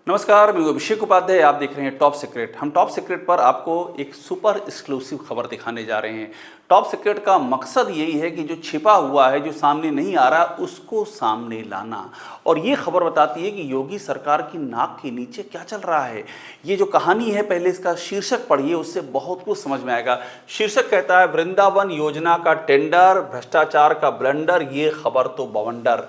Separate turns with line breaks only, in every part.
नमस्कार, मैं अभिषेक उपाध्याय। आप देख रहे हैं टॉप सीक्रेट। हम टॉप सीक्रेट पर आपको एक सुपर एक्सक्लूसिव खबर दिखाने जा रहे हैं। टॉप सीक्रेट का मकसद यही है कि जो छिपा हुआ है, जो सामने नहीं आ रहा, उसको सामने लाना। और ये खबर बताती है कि योगी सरकार की नाक के नीचे क्या चल रहा है। ये जो कहानी है, पहले इसका शीर्षक पढ़िए, उससे बहुत कुछ समझ में आएगा। शीर्षक कहता है, वृंदावन योजना का टेंडर, भ्रष्टाचार का ब्लंडर, ये खबर तो बवंडर।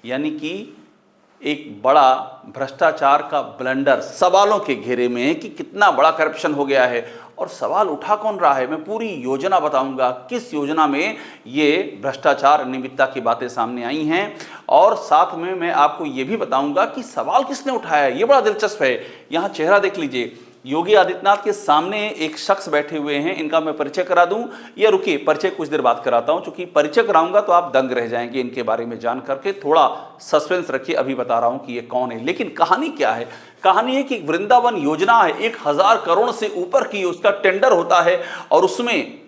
यानी कि एक बड़ा भ्रष्टाचार का ब्लंडर सवालों के घेरे में है कि कितना बड़ा करप्शन हो गया है। और सवाल उठा कौन रहा है, मैं पूरी योजना बताऊंगा, किस योजना में ये भ्रष्टाचार अनियमितता की बातें सामने आई हैं। और साथ में मैं आपको ये भी बताऊंगा कि सवाल किसने उठाया है। ये बड़ा दिलचस्प है। यहाँ चेहरा देख लीजिए, योगी आदित्यनाथ के सामने एक शख्स बैठे हुए हैं। इनका मैं परिचय करा दूं या रुकिए, परिचय कुछ देर बाद कराता हूं, क्योंकि परिचय कराऊंगा तो आप दंग रह जाएंगे इनके बारे में जान करके। थोड़ा सस्पेंस रखिए, अभी बता रहा हूं कि ये कौन है। लेकिन कहानी क्या है? कहानी है कि वृंदावन योजना है, 1000 करोड़ से ऊपर की उसका टेंडर होता है और उसमें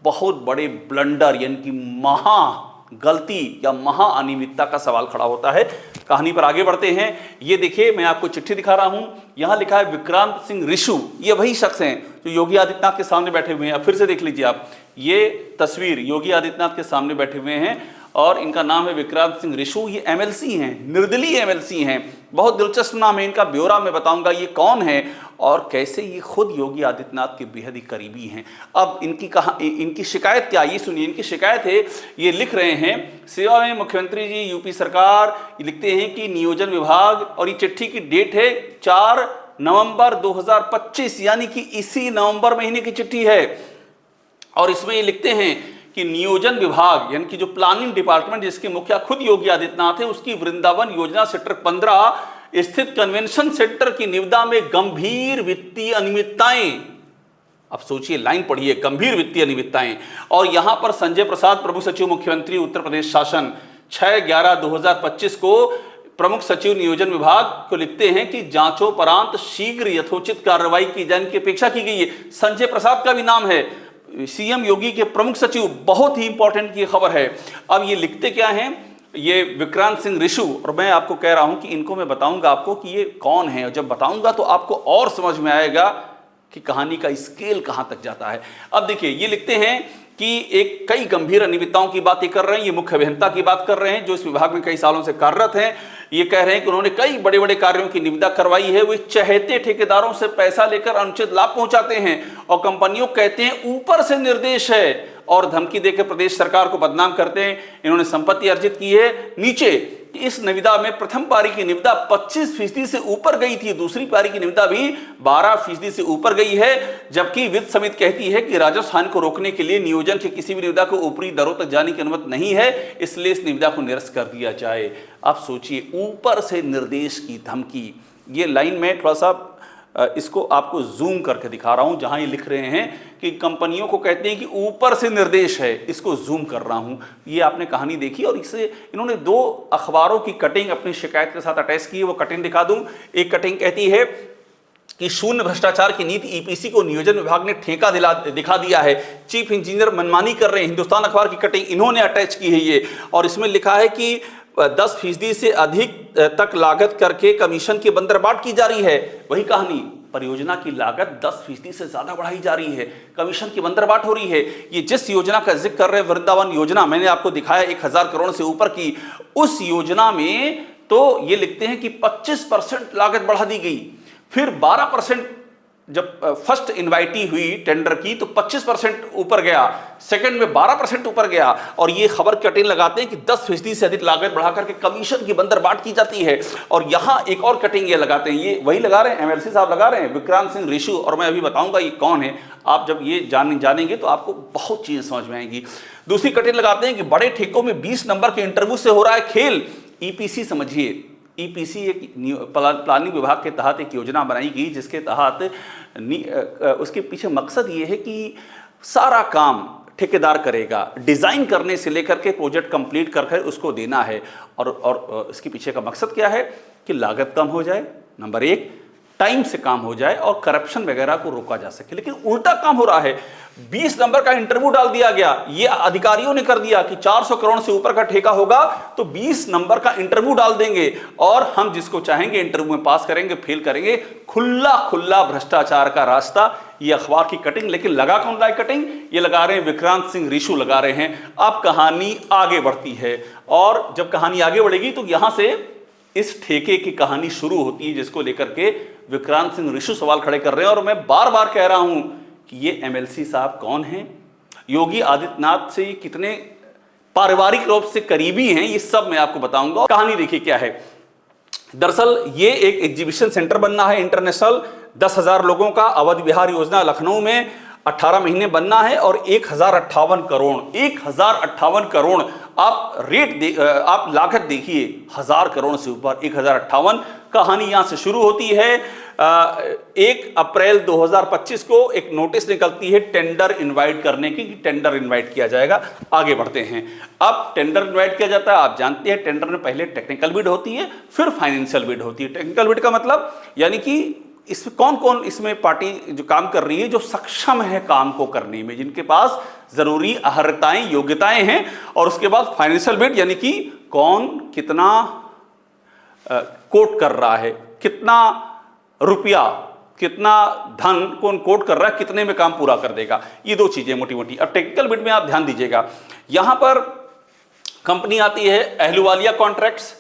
बहुत बड़े ब्लंडर यानी कि महा गलती या महा अनियमितता का सवाल खड़ा होता है। कहानी पर आगे बढ़ते हैं। ये देखिए, मैं आपको चिट्ठी दिखा रहा हूं। यहां लिखा है विक्रांत सिंह ऋषु। ये वही शख्स हैं जो योगी आदित्यनाथ के सामने बैठे हुए हैं। अब फिर से देख लीजिए आप, ये तस्वीर योगी आदित्यनाथ के सामने बैठे हुए हैं और इनका नाम है विक्रांत सिंह ऋषु। ये एमएलसी हैं, निर्दलीय एमएलसी हैं। बहुत दिलचस्प नाम है इनका, ब्यौरा में बताऊंगा ये कौन है और कैसे ये खुद योगी आदित्यनाथ के बेहद ही करीबी हैं। अब इनकी शिकायत क्या, ये सुनिए। इनकी शिकायत है, ये लिख रहे हैं, सेवा में मुख्यमंत्री जी यूपी सरकार। ये लिखते हैं कि नियोजन विभाग, और ये चिट्ठी की डेट है 4 नवंबर 2025, यानी कि इसी नवंबर महीने की चिट्ठी है। और इसमें ये लिखते हैं कि नियोजन विभाग यानी कि जो प्लानिंग डिपार्टमेंट, जिसके मुखिया खुद योगी आदित्यनाथ है, उसकी वृंदावन योजना सेक्टर 15 स्थित कन्वेंशन सेंटर की निविदा में गंभीर वित्तीय अनियमितताएं। अब सोचिए, लाइन पढ़िए, गंभीर वित्तीय अनियमितताएं। और यहां पर संजय प्रसाद, प्रमुख सचिव मुख्यमंत्री उत्तर प्रदेश शासन, 6/11/2025 को प्रमुख सचिव नियोजन विभाग को लिखते हैं कि जांचोपरांत शीघ्र यथोचित कार्रवाई की जाने की अपेक्षा की गई है। संजय प्रसाद का भी नाम है, सीएम योगी के प्रमुख सचिव। बहुत ही इंपॉर्टेंट की खबर है। अब ये लिखते क्या हैं, ये विक्रांत सिंह ऋषु। और मैं आपको कह रहा हूं कि इनको मैं बताऊंगा आपको कि ये कौन है, और जब बताऊंगा तो आपको और समझ में आएगा कि कहानी का स्केल कहां तक जाता है। अब देखिए, ये लिखते हैं कि एक कई गंभीर अनियमितताओं की बात कर रहे हैं। ये मुख्य अभियंता की बात कर रहे हैं जो इस विभाग में कई सालों से कार्यरत हैं। ये कह रहे हैं कि उन्होंने कई बड़े बड़े कार्यों की निविदा करवाई है। वे चहेते ठेकेदारों से पैसा लेकर अनुचित लाभ पहुंचाते हैं और कंपनियों कहते हैं ऊपर से निर्देश है, और धमकी देकर प्रदेश सरकार को बदनाम करते हैं। इन्होंने संपत्ति अर्जित की है। नीचे इस निविदा में प्रथम पारी की निविदा 25% से ऊपर गई थी, दूसरी पारी की निविदा भी 12% से ऊपर गई है। जबकि वित्त समिति कहती है कि राजस्व हानि को रोकने के लिए नियोजन की किसी भी निविदा को ऊपरी दरों तक जाने की अनुमति नहीं है, इसलिए इस निविदा को निरस्त कर दिया जाए। आप सोचिए, ऊपर से निर्देश की धमकी। ये लाइन में थोड़ा सा इसको आपको जूम करके दिखा रहा हूं, जहां ये लिख रहे हैं कि कंपनियों को कहते हैं कि ऊपर से निर्देश है। इसको जूम कर रहा हूं। ये आपने कहानी देखी, और इससे इन्होंने 2 अखबारों की कटिंग अपनी शिकायत के साथ अटैच की है। वो कटिंग दिखा दूं। एक कटिंग कहती है कि शून्य भ्रष्टाचार की नीति ईपीसी को नियोजन विभाग ने ठेका दिखा दिया है, चीफ इंजीनियर मनमानी कर रहे हैं। हिंदुस्तान अखबार की कटिंग इन्होंने अटैच की है ये, और इसमें लिखा है कि 10% से अधिक तक लागत करके कमीशन की बंदरबाट की जा रही है। वही कहानी, परियोजना की लागत 10% से ज्यादा बढ़ाई जा रही है, कमीशन की बंदरबाट हो रही है। ये जिस योजना का जिक्र कर रहे हैं, वृंदावन योजना, मैंने आपको दिखाया 1000 करोड़ से ऊपर की, उस योजना में तो ये लिखते हैं कि 25% लागत बढ़ा दी गई। फिर 12% जब फर्स्ट इनवाइटी हुई टेंडर की तो 25% ऊपर गया, सेकंड में 12% ऊपर गया। और ये खबर कटिंग लगाते हैं कि 10% से अधिक लागत बढ़ा करके कमीशन की बंदरबाट की जाती है। और यहां एक और कटिंग ये लगाते हैं, ये वही लगा रहे हैं, एमएलसी साहब लगा रहे हैं, विक्रांत सिंह ऋषु। और मैं अभी बताऊंगा ये कौन है। आप जब ये जानेंगे तो आपको बहुत चीजें समझ में आएंगी। दूसरी कटिंग लगाते हैं कि बड़े ठेकों में 20 नंबर के इंटरव्यू से हो रहा है खेल। ईपीसी समझिए, ईपीसी एक प्लानिंग विभाग के तहत एक योजना बनाई गई, जिसके तहत उसके पीछे मकसद ये है कि सारा काम ठेकेदार करेगा, डिजाइन करने से लेकर के प्रोजेक्ट कंप्लीट करके उसको देना है। और इसके पीछे का मकसद क्या है कि लागत कम हो जाए, नंबर 1, टाइम से काम हो जाए और करप्शन वगैरह को रोका जा सके। लेकिन उल्टा काम हो रहा है। 20 नंबर का इंटरव्यू डाल दिया गया, ये अधिकारियों ने कर दिया कि 400 करोड़ से ऊपर का ठेका होगा तो 20 नंबर का इंटरव्यू डाल देंगे और हम जिसको चाहेंगे इंटरव्यू में पास करेंगे, फेल करेंगे। खुला खुला भ्रष्टाचार का रास्ता, ये अखबार की कटिंग। लेकिन लगा कौन रहा है कटिंग? ये लगा रहे हैं विक्रांत सिंह रिशु लगा रहे हैं। अब कहानी आगे बढ़ती है और जब कहानी आगे बढ़ेगी तो यहां से इस ठेके की कहानी शुरू होती है, जिसको लेकर के विक्रांत सिंह रिशु सवाल खड़े कर रहे हैं। और मैं बार बार कह रहा हूं कि ये एमएलसी साहब कौन हैं, योगी आदित्यनाथ से कितने पारिवारिक रूप से करीबी हैं, ये सब मैं आपको बताऊंगा। कहानी देखिए क्या है। दरअसल ये एक एग्जीबिशन सेंटर बनना है इंटरनेशनल, 10,000 लोगों का। अवध विहार योजना लखनऊ में 18 महीने बनना है और 1058 करोड़ आप लागत देखिए, 1000 करोड़ से ऊपर 1058। कहानी यहां से शुरू होती है। 1 अप्रैल 2025 को एक नोटिस निकलती है टेंडर इनवाइट करने की, कि टेंडर इनवाइट किया जाएगा। आगे बढ़ते हैं। अब टेंडर इनवाइट किया जाता है, आप जानते हैं टेंडर में पहले टेक्निकल बिड होती है, फिर फाइनेंशियल बिड होती है। टेक्निकल बिड का मतलब यानी कि इसमें कौन कौन इसमें पार्टी जो काम कर रही है, जो सक्षम है काम को करने में, जिनके पास जरूरी अर्हताएं योग्यताएं हैं। और उसके बाद फाइनेंशियल बिड यानी कि कौन कितना कोट कर रहा है, कितना रुपया, कितना धन कौन कोट कर रहा है, कितने में काम पूरा कर देगा। ये दो चीजें मोटी मोटी। अब टेक्निकल बिड में आप ध्यान दीजिएगा, यहां पर कंपनी आती है, अहलूवालिया कॉन्ट्रैक्ट्स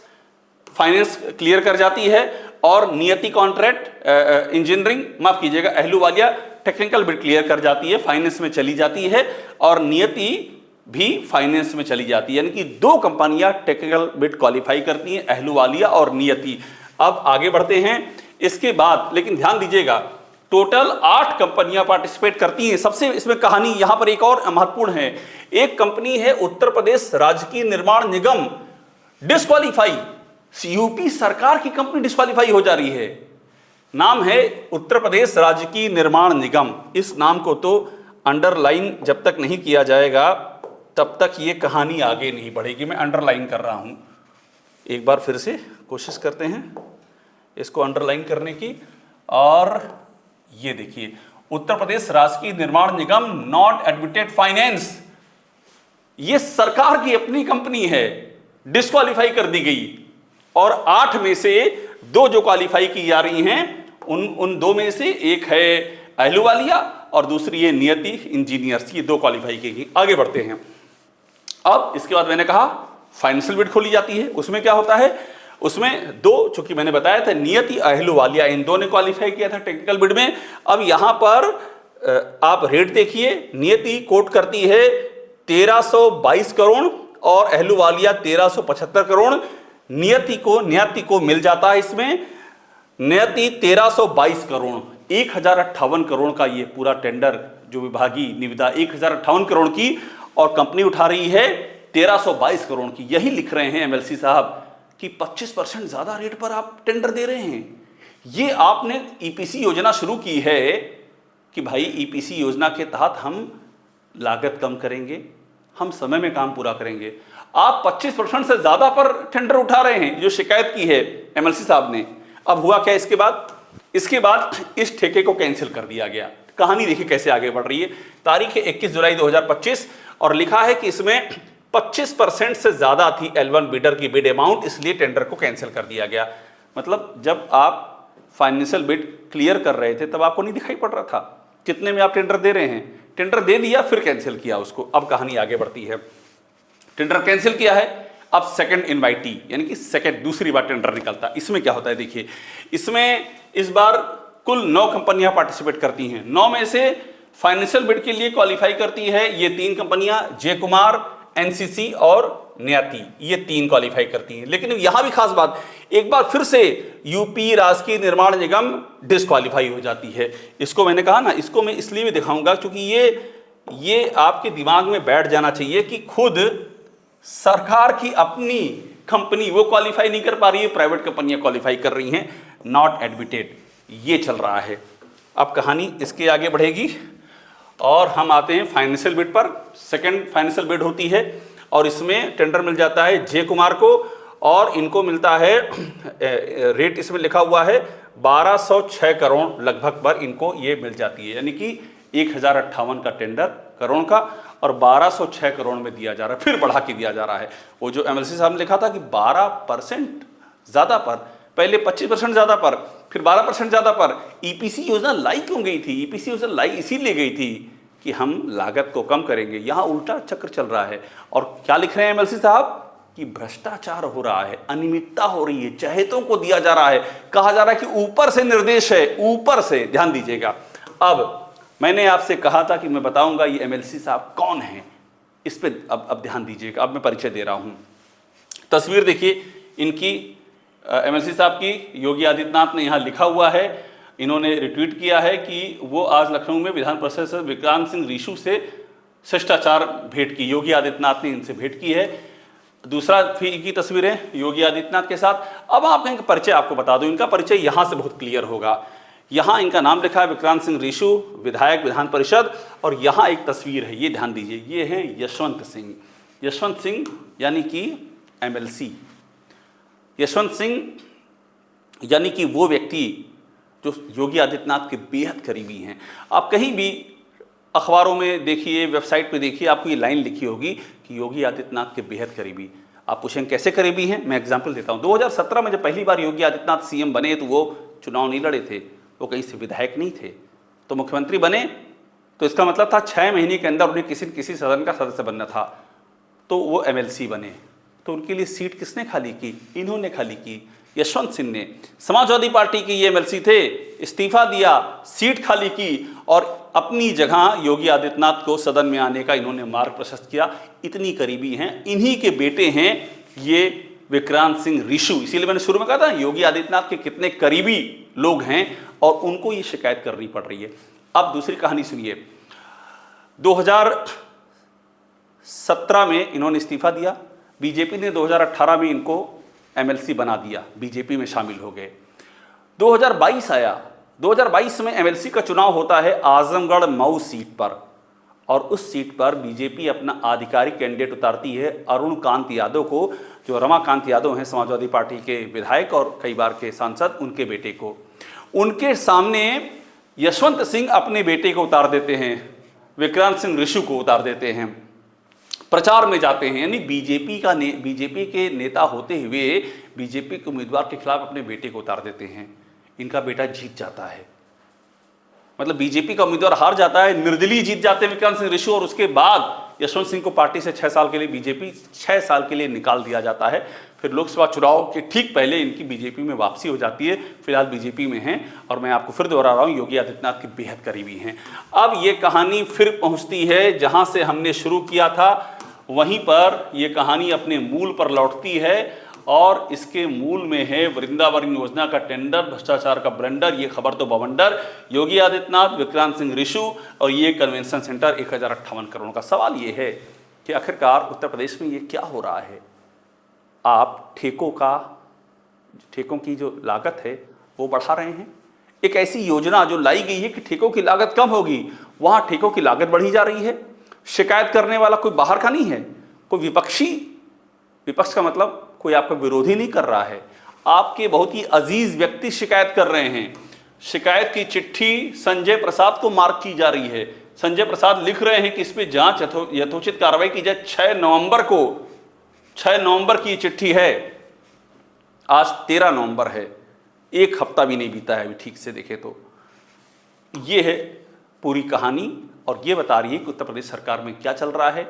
फाइनेंस क्लियर कर जाती है और नियति कॉन्ट्रैक्ट इंजीनियरिंग, माफ कीजिएगा, अहलूवालिया टेक्निकल बिड क्लियर कर जाती है, फाइनेंस में चली जाती है और नियति भी फाइनेंस में चली जाती है। यानी कि 2 कंपनियां टेक्निकल बिड क्वालिफाई करती हैं, अहलूवालिया और नियति। अब आगे बढ़ते हैं इसके बाद, लेकिन ध्यान दीजिएगा टोटल 8 कंपनियां पार्टिसिपेट करती हैं। सबसे इसमें कहानी यहां पर एक और महत्वपूर्ण है। एक कंपनी है उत्तर प्रदेश राजकीय निर्माण निगम, डिस्क्वालीफाई। यूपी सरकार की कंपनी डिस्क्वालीफाई हो जा रही है। नाम है उत्तर प्रदेश राजकीय निर्माण निगम। इस नाम को तो अंडरलाइन जब तक नहीं किया जाएगा तब तक ये कहानी आगे नहीं बढ़ेगी। मैं अंडरलाइन कर रहा हूं, एक बार फिर से कोशिश करते हैं इसको अंडरलाइन करने की। और ये देखिए, उत्तर प्रदेश राजकीय निर्माण निगम नॉट एडमिटेड फाइनेंस, ये सरकार की अपनी कंपनी है, डिस्क्वालीफाई कर दी गई। और 8 में से 2 जो क्वालिफाई की जा रही हैं, उन 2 में से एक है अहलूवालिया और दूसरी है नियति इंजीनियर्स, ये 2 क्वालिफाई की गई। आगे बढ़ते हैं। अब इसके बाद मैंने कहा फाइनेंशियल बिड खोली जाती है। उसमें क्या होता है, उसमें 2, चूंकि मैंने बताया था नियति अहलूवालिया, इन 2 ने क्वालिफाई किया था टेक्निकल बिड में। अब यहां पर आप रेट देखिए, नियति कोट करती है 1322 करोड़ और अहलूवालिया 1375 करोड़। नियति को मिल जाता है इसमें, नियति 1322 करोड़, 1058 करोड़ का ये पूरा टेंडर जो विभागीय निविदा 1058 करोड़ की, और कंपनी उठा रही है 1322 करोड़ की। यही लिख रहे हैं एमएलसी साहब कि 25% ज्यादा रेट पर आप टेंडर दे रहे हैं। ये आपने ईपीसी योजना शुरू की है कि भाई ईपीसी योजना के तहत हम लागत कम करेंगे, हम समय में काम पूरा करेंगे। आप 25% से ज्यादा पर टेंडर उठा रहे हैं, जो शिकायत की है एमएलसी साहब ने। अब हुआ क्या इसके बाद इस ठेके को कैंसिल कर दिया गया। कहानी देखिए कैसे आगे बढ़ रही है। तारीख है 21 जुलाई 2025 और लिखा है कि इसमें 25% से ज्यादा थी L1 बिडर की बिड अमाउंट, इसलिए टेंडर को कैंसिल कर दिया गया। मतलब जब आप फाइनेंशियल बिड क्लियर कर रहे थे तब आपको नहीं दिखाई पड़ रहा था कितने में आप टेंडर दे रहे हैं। टेंडर दे दिया, फिर कैंसिल किया उसको। अब कहानी आगे बढ़ती है। टेंडर कैंसिल किया है, अब सेकंड इनवाइटी यानी कि दूसरी बार टेंडर निकलता। इसमें क्या होता है देखिए, इसमें इस बार कुल 9 कंपनियां पार्टिसिपेट करती हैं। 9 में से फाइनेंशियल बिड के लिए क्वालिफाई करती है ये 3 कंपनियां, जय कुमार, एनसीसी और नियति, ये 3 क्वालिफाई करती हैं। लेकिन यहां भी खास बात, एक बार फिर से यूपी राजकीय निर्माण निगम डिस्क्वालीफाई हो जाती है। इसको मैंने कहा ना, इसको मैं इसलिए भी दिखाऊंगा क्योंकि ये आपके दिमाग में बैठ जाना चाहिए कि खुद सरकार की अपनी कंपनी वो क्वालिफाई नहीं कर पा रही है, प्राइवेट कंपनियां क्वालिफाई कर रही हैं, नॉट एडमिटेड। ये चल रहा है। अब कहानी इसके आगे बढ़ेगी और हम आते हैं फाइनेंशियल बिड पर। सेकंड फाइनेंशियल बिड होती है और इसमें टेंडर मिल जाता है जय कुमार को और इनको मिलता है रेट इसमें लिखा हुआ है 1206 करोड़ लगभग पर इनको ये मिल जाती है, यानी कि 1058 का टेंडर करोड़ का और 1206 करोड़ में दिया जा रहा है, फिर बढ़ा के दिया जा रहा है। वो जो एमएलसी साहब ने लिखा था कि 12% ज़्यादा पर, पहले 25% ज़्यादा पर, फिर 12% ज़्यादा पर। ईपीसी योजना लाई क्यों गई थी? ईपीसी योजना लाई इसीलिए गई थी कि हम लागत को कम करेंगे। यहाँ उल्टा चक्र चल रहा है। और क्या लिख रहे हैं एमएलसी साहब कि भ्रष्टाचार हो रहा है, अनियमितता हो रही है, चहेतों को दिया जा रहा है, कहा जा रहा है कि ऊपर से निर्देश है, ऊपर से। ध्यान दीजिएगा, अब मैंने आपसे कहा था कि मैं बताऊंगा ये एमएलसी साहब कौन है, इस पे अब ध्यान दीजिएगा। अब मैं परिचय दे रहा हूं। तस्वीर देखिए इनकी, एमएलसी साहब की। योगी आदित्यनाथ ने यहाँ लिखा हुआ है, इन्होंने रिट्वीट किया है कि वो आज लखनऊ में विधान परिषद से विक्रांत सिंह रीशू से शिष्टाचार भेंट की। योगी आदित्यनाथ ने इनसे भेंट की है। दूसरा की तस्वीरें योगी आदित्यनाथ के साथ। अब आप इनका परिचय आपको बता दूं, इनका परिचय यहाँ से बहुत क्लियर होगा। यहाँ इनका नाम लिखा है विक्रांत सिंह रीशू, विधायक विधान परिषद, और यहाँ एक तस्वीर है, ये ध्यान दीजिए, ये है यशवंत सिंह। यशवंत सिंह यानी कि एमएलसी, यशवंत सिंह यानी कि वो व्यक्ति जो योगी आदित्यनाथ के बेहद करीबी हैं। आप कहीं भी अखबारों में देखिए, वेबसाइट पे देखिए, आपको ये लाइन लिखी होगी कि योगी आदित्यनाथ के बेहद करीबी। आप पूछेंगे कैसे करीबी हैं? मैं एग्जाम्पल देता हूँ। 2017 में जब पहली बार योगी आदित्यनाथ सीएम बने तो वो चुनाव नहीं लड़े थे, वो कहीं से विधायक नहीं थे, तो मुख्यमंत्री बने तो इसका मतलब था 6 महीने के अंदर उन्हें किसी किसी सदन का सदस्य बनना था, तो वो एमएलसी बने। तो उनके लिए सीट किसने खाली की? इन्होंने खाली की, यशवंत सिंह ने। समाजवादी पार्टी के ये एमएलसी थे, इस्तीफा दिया, सीट खाली की और अपनी जगह योगी आदित्यनाथ को सदन में आने का इन्होंने मार्ग प्रशस्त किया। इतनी करीबी हैं, इन्हीं के बेटे हैं ये विक्रांत सिंह रीशू। इसीलिए मैंने शुरू में कहा था योगी आदित्यनाथ के कितने करीबी लोग हैं और उनको ये शिकायत करनी पड़ रही है। अब दूसरी कहानी सुनिए। 2017 में इन्होंने इस्तीफा दिया, बीजेपी ने 2018 में इनको एमएलसी बना दिया, बीजेपी में शामिल हो गए। 2022 आया, 2022 में एमएलसी का चुनाव होता है आजमगढ़ मऊ सीट पर, और उस सीट पर बीजेपी अपना आधिकारिक कैंडिडेट उतारती है अरुण कांत यादव को, जो रमाकांत यादव हैं समाजवादी पार्टी के विधायक और कई बार के सांसद, उनके बेटे को। उनके सामने यशवंत सिंह अपने बेटे को उतार देते हैं, विक्रांत सिंह रीशू को उतार देते हैं, प्रचार में जाते हैं। यानी बीजेपी के नेता होते हुए बीजेपी के उम्मीदवार के खिलाफ अपने बेटे को उतार देते हैं। इनका बेटा जीत जाता है, मतलब बीजेपी का उम्मीदवार हार जाता है, निर्दलीय जीत जाते हैं विक्रांत सिंह रीशू, और उसके बाद यशवंत सिंह को पार्टी से 6 साल के लिए बीजेपी 6 साल के लिए निकाल दिया जाता है। फिर लोकसभा चुनाव के ठीक पहले इनकी बीजेपी में वापसी हो जाती है। फिलहाल बीजेपी में हैं और मैं आपको फिर दोहरा रहा हूँ, योगी आदित्यनाथ के बेहद करीबी हैं। अब ये कहानी फिर पहुँचती है जहाँ से हमने शुरू किया था, वहीं पर ये कहानी अपने मूल पर लौटती है, और इसके मूल में है वृंदावन योजना का टेंडर, भ्रष्टाचार का ब्लंडर, ये खबर तो बवंडर, योगी आदित्यनाथ, विक्रांत सिंह रीशू और ये कन्वेंशन सेंटर 1058 करोड़ का। सवाल ये है कि आखिरकार उत्तर प्रदेश में ये क्या हो रहा है? आप ठेकों की जो लागत है वो बढ़ा रहे हैं। एक ऐसी योजना जो लाई गई है कि ठेकों की लागत कम होगी, वहाँ ठेकों की लागत बढ़ी जा रही है। शिकायत करने वाला कोई बाहर का नहीं है, कोई विपक्ष का मतलब कोई आपका विरोधी नहीं कर रहा है, आपके बहुत ही अजीज व्यक्ति शिकायत कर रहे हैं। शिकायत की चिट्ठी संजय प्रसाद को मार्क की जा रही है। संजय प्रसाद लिख रहे हैं कि इस पे जांच यथोचित कार्रवाई की जाए। 6 नवंबर की चिट्ठी है, आज 13 नवंबर है, एक हफ्ता भी नहीं बीता है अभी ठीक से देखे तो। ये है पूरी कहानी और ये बता रही है कि उत्तर प्रदेश सरकार में क्या चल रहा है।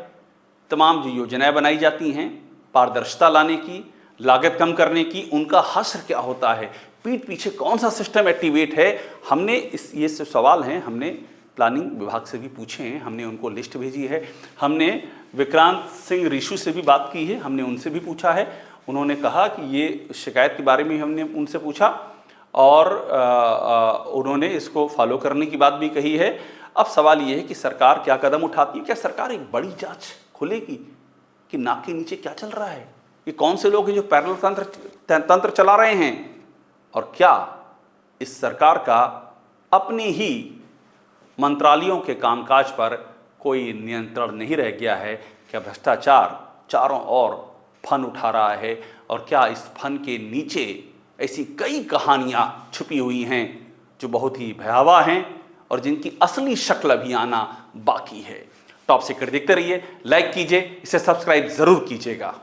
तमाम जो योजनाएं बनाई जाती हैं पारदर्शिता लाने की, लागत कम करने की, उनका हश्र क्या होता है, पीठ पीछे कौन सा सिस्टम एक्टिवेट है। हमने ये सवाल हैं हमने प्लानिंग विभाग से भी पूछे हैं, हमने उनको लिस्ट भेजी है, हमने विक्रांत सिंह रीशू से भी बात की है, हमने उनसे भी पूछा है। उन्होंने कहा कि ये शिकायत के बारे में हमने उनसे पूछा और उन्होंने इसको फॉलो करने की बात भी कही है। अब सवाल ये है कि सरकार क्या कदम उठाती है। क्या सरकार एक बड़ी जांच खोलेगी कि नाक के नीचे क्या चल रहा है, ये कौन से लोग हैं जो पैरेलल तंत्र चला रहे हैं, और क्या इस सरकार का अपने ही मंत्रालयों के कामकाज पर कोई नियंत्रण नहीं रह गया है? क्या भ्रष्टाचार चारों ओर फन उठा रहा है और क्या इस फन के नीचे ऐसी कई कहानियाँ छुपी हुई हैं जो बहुत ही भयावह हैं और जिनकी असली शक्ल अभी आना बाकी है। टॉप सीक्रेट देखते रहिए, लाइक कीजिए, इसे सब्सक्राइब जरूर कीजिएगा।